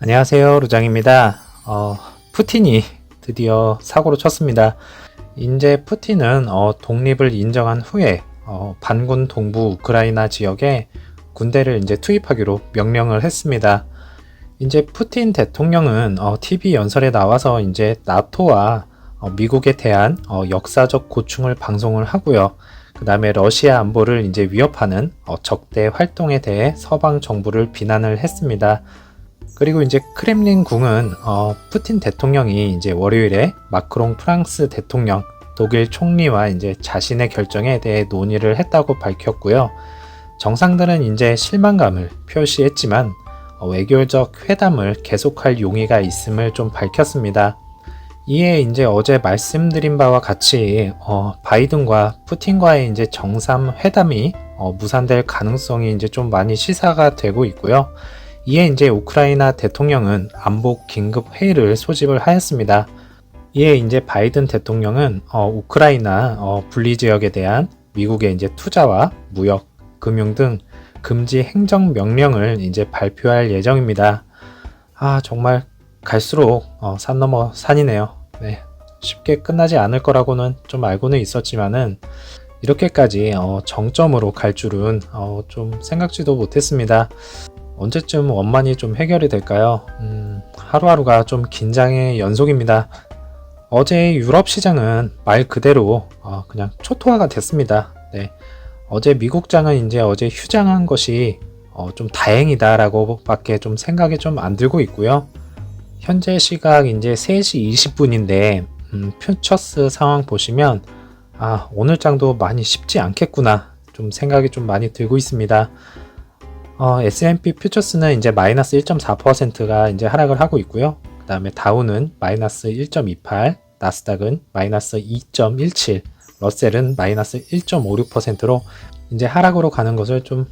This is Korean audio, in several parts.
안녕하세요, 루장입니다. 푸틴이 드디어 사고를 쳤습니다. 이제 푸틴은 독립을 인정한 후에 반군 동부 우크라이나 지역에 군대를 이제 투입하기로 명령을 했습니다. 이제 푸틴 대통령은 TV 연설에 나와서 이제 나토와 미국에 대한 역사적 고충을 방송을 하고요. 그 다음에 러시아 안보를 이제 위협하는 적대 활동에 대해 서방 정부를 비난을 했습니다. 그리고 이제 크렘린궁은 푸틴 대통령이 이제 월요일에 마크롱 프랑스 대통령, 독일 총리와 이제 자신의 결정에 대해 논의를 했다고 밝혔고요. 정상들은 이제 실망감을 표시했지만 외교적 회담을 계속할 용의가 있음을 좀 밝혔습니다. 이에 이제 어제 말씀드린 바와 같이 바이든과 푸틴과의 이제 정상 회담이 무산될 가능성이 이제 좀 많이 시사가 되고 있고요. 이에 이제 우크라이나 대통령은 안보 긴급 회의를 소집을 하였습니다. 이에 이제 바이든 대통령은 우크라이나 분리 지역에 대한 미국의 이제 투자와 무역, 금융 등 금지 행정 명령을 이제 발표할 예정입니다. 정말 갈수록 산 넘어 산이네요. 네, 쉽게 끝나지 않을 거라고는 좀 알고는 있었지만은 이렇게까지 정점으로 갈 줄은 좀 생각지도 못했습니다. 언제쯤 원만히 좀 해결이 될까요? 하루하루가 좀 긴장의 연속입니다. 어제 유럽 시장은 말 그대로 그냥 초토화가 됐습니다. 네. 어제 미국장은 이제 어제 휴장한 것이 좀 다행이다라고 밖에 좀 생각이 좀 안 들고 있고요. 현재 시각 이제 3시 20분인데 퓨처스 상황 보시면 오늘 장도 많이 쉽지 않겠구나 좀 생각이 좀 많이 들고 있습니다. S&P 퓨처스는 이제 마이너스 1.4%가 이제 하락을 하고 있고요. 그 다음에 다우는 마이너스 1.28, 나스닥은 마이너스 2.17, 러셀은 마이너스 1.56%로 이제 하락으로 가는 것을 좀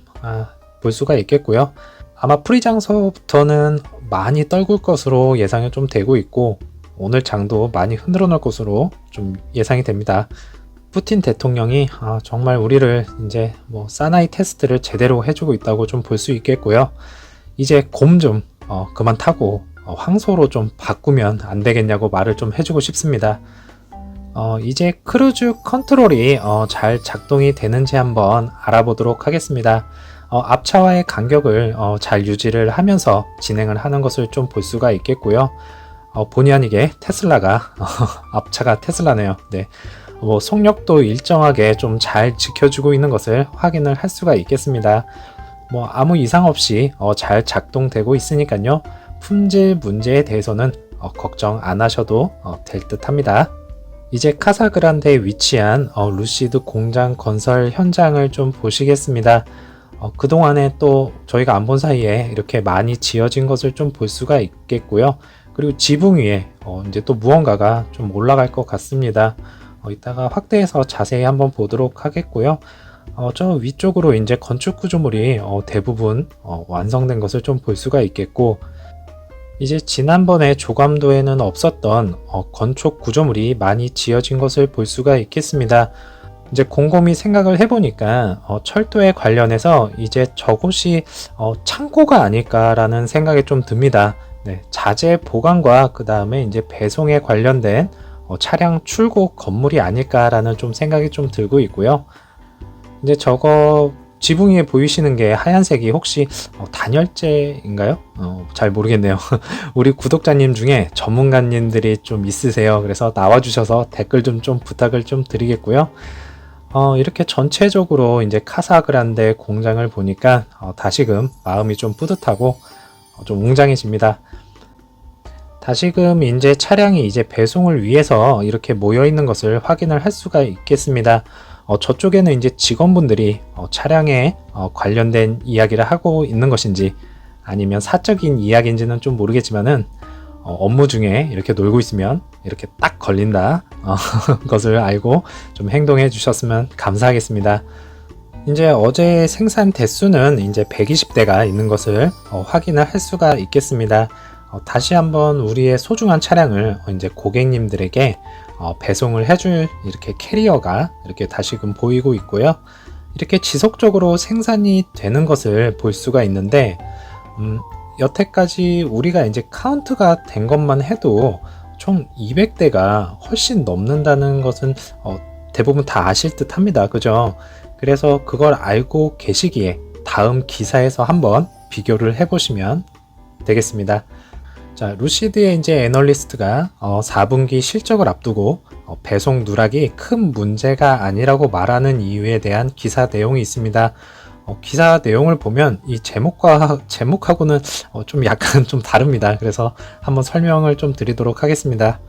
볼 수가 있겠고요. 아마 프리장서부터는 많이 떨굴 것으로 예상이 좀 되고 있고 오늘 장도 많이 흔들어 놓을 것으로 좀 예상이 됩니다. 푸틴 대통령이 정말 우리를 이제 사나이 테스트를 제대로 해주고 있다고 좀 볼 수 있겠고요. 이제 곰 좀 그만 타고 황소로 좀 바꾸면 안 되겠냐고 말을 좀 해주고 싶습니다. 이제 크루즈 컨트롤이 잘 작동이 되는지 한번 알아보도록 하겠습니다. 앞차와의 간격을 잘 유지를 하면서 진행을 하는 것을 좀 볼 수가 있겠고요. 본의 아니게 테슬라가 앞차가 테슬라네요. 네. 속력도 일정하게 좀 잘 지켜주고 있는 것을 확인을 할 수가 있겠습니다. 아무 이상 없이 잘 작동되고 있으니까요. 품질 문제에 대해서는 걱정 안 하셔도 될 듯 합니다. 이제 카사그란데에 위치한 루시드 공장 건설 현장을 좀 보시겠습니다. 그동안에 또 저희가 안 본 사이에 이렇게 많이 지어진 것을 좀 볼 수가 있겠고요. 그리고 지붕 위에 이제 또 무언가가 좀 올라갈 것 같습니다. 이따가 확대해서 자세히 한번 보도록 하겠고요. 저 위쪽으로 이제 건축 구조물이 대부분 완성된 것을 좀 볼 수가 있겠고, 이제 지난번에 조감도에는 없었던 건축 구조물이 많이 지어진 것을 볼 수가 있겠습니다. 이제 곰곰이 생각을 해보니까 철도에 관련해서 이제 저곳이 창고가 아닐까라는 생각이 좀 듭니다. 네, 자재 보관과 그 다음에 이제 배송에 관련된 차량 출고 건물이 아닐까라는 좀 생각이 좀 들고 있고요. 이제 저거 지붕 위에 보이시는 게 하얀색이 혹시 단열재인가요? 잘 모르겠네요. 우리 구독자님 중에 전문가님들이 좀 있으세요. 그래서 나와주셔서 댓글 좀 부탁을 좀 드리겠고요. 이렇게 전체적으로 이제 카사그란데 공장을 보니까 다시금 마음이 좀 뿌듯하고 좀 웅장해집니다. 다시금 이제 차량이 이제 배송을 위해서 이렇게 모여 있는 것을 확인을 할 수가 있겠습니다. 저쪽에는 이제 직원분들이 차량에 관련된 이야기를 하고 있는 것인지 아니면 사적인 이야기인지는 좀 모르겠지만은 업무 중에 이렇게 놀고 있으면 이렇게 딱 걸린다 것을 알고 좀 행동해 주셨으면 감사하겠습니다. 이제 어제 생산 대수는 이제 120대가 있는 것을 확인을 할 수가 있겠습니다. 다시 한번 우리의 소중한 차량을 이제 고객님들에게 배송을 해줄 이렇게 캐리어가 이렇게 다시금 보이고 있고요. 이렇게 지속적으로 생산이 되는 것을 볼 수가 있는데 여태까지 우리가 이제 카운트가 된 것만 해도 총 200대가 훨씬 넘는다는 것은 대부분 다 아실 듯 합니다. 그죠? 그래서 그걸 알고 계시기에 다음 기사에서 한번 비교를 해보시면 되겠습니다. 자, 루시드의 이제 애널리스트가 4분기 실적을 앞두고 배송 누락이 큰 문제가 아니라고 말하는 이유에 대한 기사 내용이 있습니다. 기사 내용을 보면 이 제목하고는 좀 약간 좀 다릅니다. 그래서 한번 설명을 좀 드리도록 하겠습니다.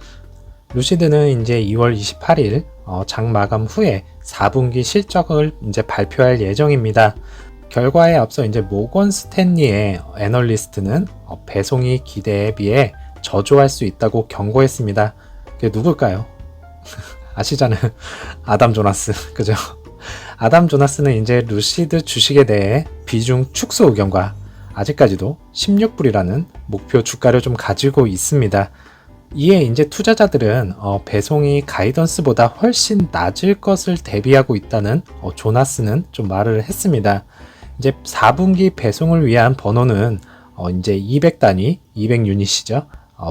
루시드는 이제 2월 28일 장 마감 후에 4분기 실적을 이제 발표할 예정입니다. 결과에 앞서 이제 모건 스탠리의 애널리스트는 배송이 기대에 비해 저조할 수 있다고 경고했습니다. 그게 누굴까요? 아시잖아요. 아담 조나스. 그죠? 아담 조나스는 이제 루시드 주식에 대해 비중 축소 의견과 아직까지도 16불이라는 목표 주가를 좀 가지고 있습니다. 이에 이제 투자자들은 배송이 가이던스보다 훨씬 낮을 것을 대비하고 있다는 조나스는 좀 말을 했습니다. 이제 4분기 배송을 위한 번호는 이제 200단위, 200유닛이죠.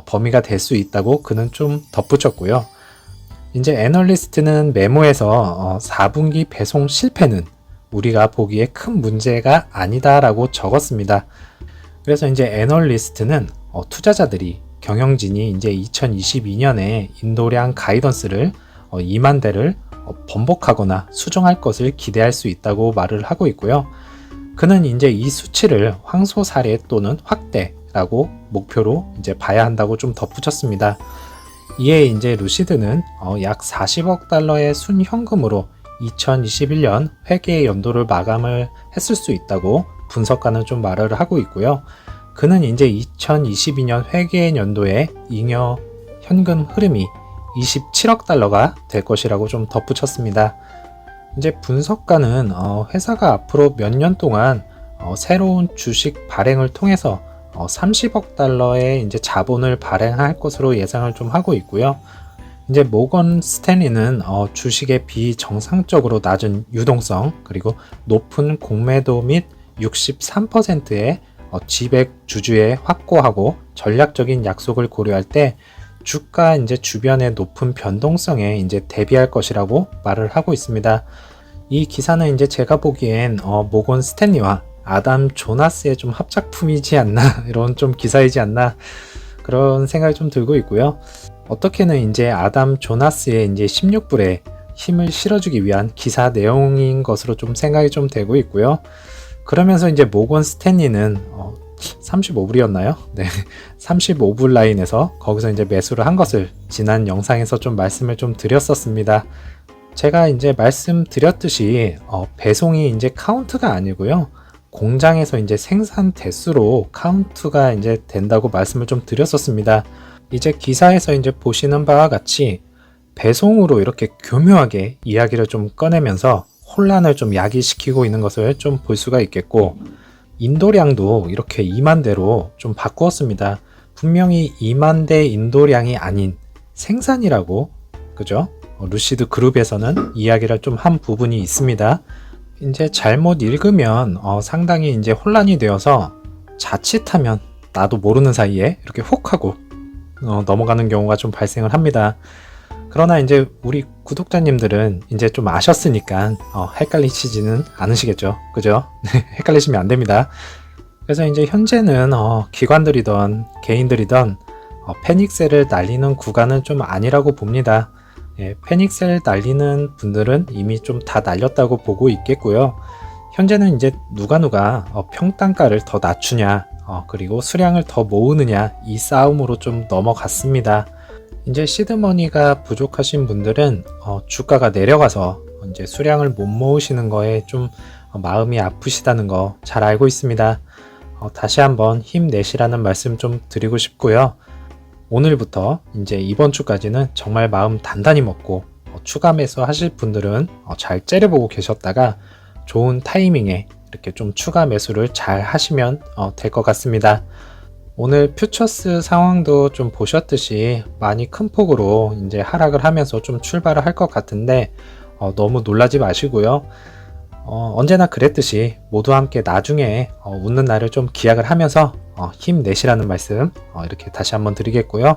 범위가 될 수 있다고 그는 좀 덧붙였고요. 이제 애널리스트는 메모에서 4분기 배송 실패는 우리가 보기에 큰 문제가 아니다라고 적었습니다. 그래서 이제 애널리스트는 투자자들이 경영진이 이제 2022년에 인도량 가이던스를 2만 대를 번복하거나 수정할 것을 기대할 수 있다고 말을 하고 있고요. 그는 이제 이 수치를 황소 사례 또는 확대라고 목표로 이제 봐야 한다고 좀 덧붙였습니다. 이에 이제 루시드는 약 40억 달러의 순현금으로 2021년 회계 연도를 마감을 했을 수 있다고 분석가는 좀 말을 하고 있고요. 그는 이제 2022년 회계 연도의 잉여 현금 흐름이 27억 달러가 될 것이라고 좀 덧붙였습니다. 이제 분석가는 회사가 앞으로 몇 년 동안 새로운 주식 발행을 통해서 30억 달러의 이제 자본을 발행할 것으로 예상을 좀 하고 있고요. 이제 모건 스탠리는 주식의 비정상적으로 낮은 유동성 그리고 높은 공매도 및 63%의 지백 주주에 확고하고 전략적인 약속을 고려할 때 주가 이제 주변의 높은 변동성에 이제 대비할 것이라고 말을 하고 있습니다. 이 기사는 이제 제가 보기엔 모건 스탠리와 아담 조나스의 좀 합작품이지 않나 이런 좀 기사이지 않나 그런 생각이 좀 들고 있고요. 어떻게는 이제 아담 조나스의 이제 16불에 힘을 실어주기 위한 기사 내용인 것으로 좀 생각이 좀 되고 있고요. 그러면서 이제 모건 스탠리는 35불이었나요? 네. 35불 라인에서 거기서 이제 매수를 한 것을 지난 영상에서 좀 말씀을 좀 드렸었습니다. 제가 이제 말씀드렸듯이 배송이 이제 카운트가 아니고요. 공장에서 이제 생산 대수로 카운트가 이제 된다고 말씀을 좀 드렸었습니다. 이제 기사에서 이제 보시는 바와 같이 배송으로 이렇게 교묘하게 이야기를 좀 꺼내면서 혼란을 좀 야기시키고 있는 것을 좀 볼 수가 있겠고, 인도량도 이렇게 2만 대로 좀 바꾸었습니다. 분명히 2만 대 인도량이 아닌 생산이라고, 그죠? 루시드 그룹에서는 이야기를 좀 한 부분이 있습니다. 이제 잘못 읽으면 상당히 이제 혼란이 되어서 자칫하면 나도 모르는 사이에 이렇게 혹 하고 넘어가는 경우가 좀 발생을 합니다. 그러나 이제 우리 구독자님들은 이제 좀 아셨으니까 헷갈리시지는 않으시겠죠, 그죠? 헷갈리시면 안 됩니다. 그래서 이제 현재는 기관들이던 개인들이던 패닉셀을 날리는 구간은 좀 아니라고 봅니다. 예, 패닉셀 날리는 분들은 이미 좀 다 날렸다고 보고 있겠고요. 현재는 이제 누가 평단가를 더 낮추냐, 그리고 수량을 더 모으느냐, 이 싸움으로 좀 넘어갔습니다. 이제 시드머니가 부족하신 분들은 주가가 내려가서 이제 수량을 못 모으시는 거에 좀 마음이 아프시다는 거 잘 알고 있습니다. 다시 한번 힘내시라는 말씀 좀 드리고 싶고요. 오늘부터 이제 이번 주까지는 정말 마음 단단히 먹고 추가 매수 하실 분들은 잘 째려보고 계셨다가 좋은 타이밍에 이렇게 좀 추가 매수를 잘 하시면 될 것 같습니다. 오늘 퓨처스 상황도 좀 보셨듯이 많이 큰 폭으로 이제 하락을 하면서 좀 출발을 할 것 같은데 너무 놀라지 마시고요. 언제나 그랬듯이 모두 함께 나중에 웃는 날을 좀 기약을 하면서 힘내시라는 말씀 이렇게 다시 한번 드리겠고요.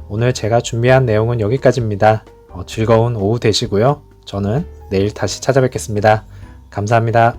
오늘 제가 준비한 내용은 여기까지입니다. 즐거운 오후 되시고요. 저는 내일 다시 찾아뵙겠습니다. 감사합니다.